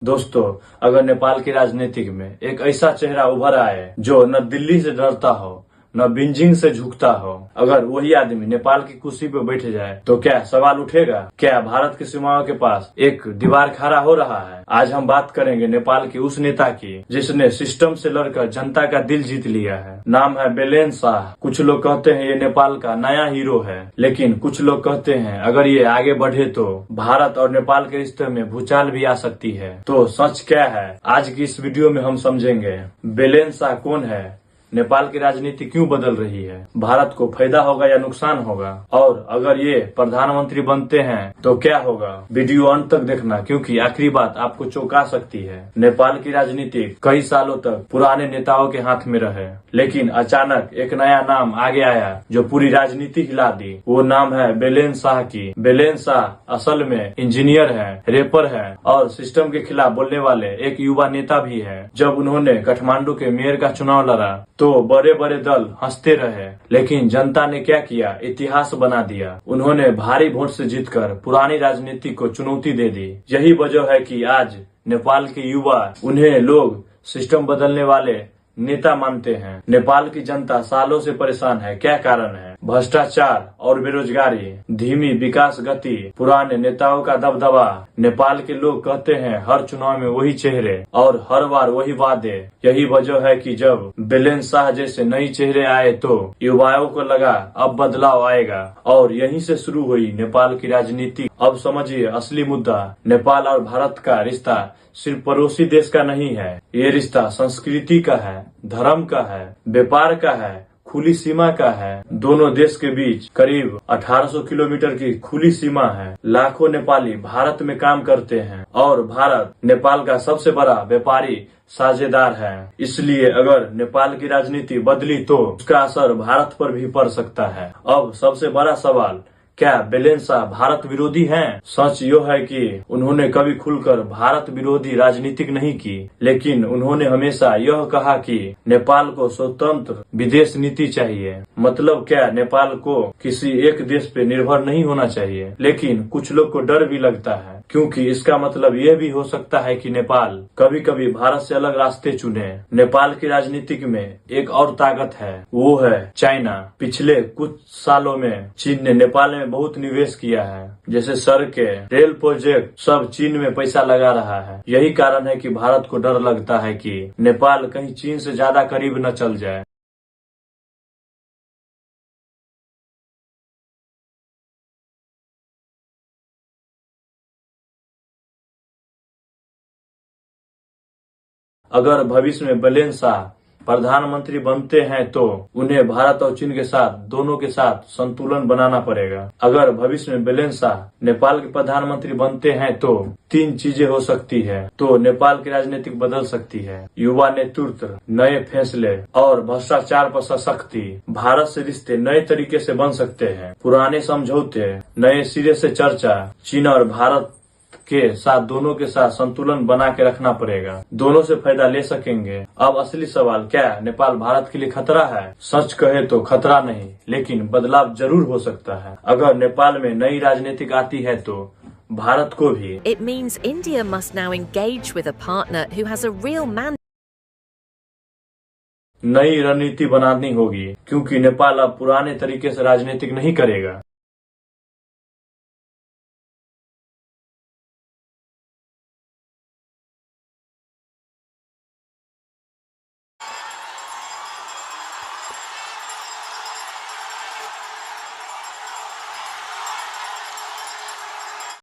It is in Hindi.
दोस्तों, अगर नेपाल की राजनीति में एक ऐसा चेहरा उभर आए जो न दिल्ली से डरता हो न बीजिंग से झुकता हो, अगर वही आदमी नेपाल की कुर्सी पे बैठ जाए तो क्या सवाल उठेगा? क्या भारत की सीमाओं के पास एक दीवार खड़ा हो रहा है? आज हम बात करेंगे नेपाल के उस नेता की जिसने सिस्टम से लड़कर जनता का दिल जीत लिया है। नाम है बेलेन शाह। कुछ लोग कहते हैं ये नेपाल का नया हीरो है, लेकिन कुछ लोग कहते हैं अगर ये आगे बढ़े तो भारत और नेपाल के रिश्ते में भूचाल भी आ सकती है। तो सच क्या है, आज की इस वीडियो में हम समझेंगे। बेलेन शाह कौन है, नेपाल की राजनीति क्यों बदल रही है, भारत को फायदा होगा या नुकसान होगा, और अगर ये प्रधानमंत्री बनते हैं तो क्या होगा। वीडियो अंत तक देखना, क्योंकि आखिरी बात आपको चौंका सकती है। नेपाल की राजनीति कई सालों तक पुराने नेताओं के हाथ में रहे, लेकिन अचानक एक नया नाम आगे आया जो पूरी राजनीति हिला दी। वो नाम है बेलेन शाह की। बेलेन शाह असल में इंजीनियर है, रेपर है और सिस्टम के खिलाफ बोलने वाले एक युवा नेता भी है। जब उन्होंने काठमांडू के मेयर का चुनाव लड़ा तो बड़े बड़े दल हंसते रहे, लेकिन जनता ने क्या किया, इतिहास बना दिया। उन्होंने भारी वोट से जीतकर पुरानी राजनीति को चुनौती दे दी। यही वजह है कि आज नेपाल के युवा उन्हें लोग सिस्टम बदलने वाले नेता मानते हैं। नेपाल की जनता सालों से परेशान है। क्या कारण है? भ्रष्टाचार और बेरोजगारी, धीमी विकास गति, पुराने नेताओं का दबदबा। नेपाल के लोग कहते हैं हर चुनाव में वही चेहरे और हर बार वही वादे। यही वजह है कि जब बेलेन शाह जैसे नई चेहरे आए तो युवाओं को लगा अब बदलाव आएगा, और यहीं से शुरू हुई नेपाल की राजनीति। अब समझिए असली मुद्दा। नेपाल और भारत का रिश्ता सिर्फ पड़ोसी देश का नहीं है, ये रिश्ता संस्कृति का है, धर्म का है, व्यापार का है, खुली सीमा का है। दोनों देश के बीच करीब 1800 किलोमीटर की खुली सीमा है। लाखों नेपाली भारत में काम करते हैं और भारत नेपाल का सबसे बड़ा व्यापारी साझेदार है। इसलिए अगर नेपाल की राजनीति बदली तो उसका असर भारत पर भी पड़ सकता है। अब सबसे बड़ा सवाल, क्या बेलेन शाह भारत विरोधी हैं? सच यो है कि उन्होंने कभी खुलकर भारत विरोधी राजनीतिक नहीं की, लेकिन उन्होंने हमेशा यह कहा कि नेपाल को स्वतंत्र विदेश नीति चाहिए। मतलब क्या, नेपाल को किसी एक देश पे निर्भर नहीं होना चाहिए। लेकिन कुछ लोग को डर भी लगता है, क्योंकि इसका मतलब यह भी हो सकता है कि नेपाल कभी कभी भारत से अलग रास्ते चुने। नेपाल की राजनीतिक में एक और ताकत है, वो है चाइना। पिछले कुछ सालों में चीन ने नेपाल में बहुत निवेश किया है, जैसे सड़कें, रेल प्रोजेक्ट, सब चीन में पैसा लगा रहा है। यही कारण है कि भारत को डर लगता है कि नेपाल कहीं चीन से ज्यादा करीब न चल जाए। अगर भविष्य में बेलेन शाह प्रधानमंत्री बनते हैं तो उन्हें भारत और चीन के साथ, दोनों के साथ संतुलन बनाना पड़ेगा। अगर भविष्य में बेलेन शाह नेपाल के प्रधानमंत्री बनते हैं तो तीन चीजें हो सकती है। तो नेपाल की राजनीति बदल सकती है। युवा नेतृत्व, नए फैसले और भ्रष्टाचार पर सशक्ति। भारत से रिश्ते नए तरीके से बन सकते हैं। पुराने समझौते नए सिरे से चर्चा। चीन और भारत के साथ, दोनों के साथ संतुलन बना के रखना पड़ेगा। दोनों से फायदा ले सकेंगे। अब असली सवाल, क्या नेपाल भारत के लिए खतरा है? सच कहे तो खतरा नहीं, लेकिन बदलाव जरूर हो सकता है। अगर नेपाल में नई राजनीतिक आती है तो भारत को भी। It means India must now engage with a partner who has a real mandate. नई रणनीति बनानी होगी, क्योंकि नेपाल अब पुराने तरीके से राजनीतिक नहीं करेगा।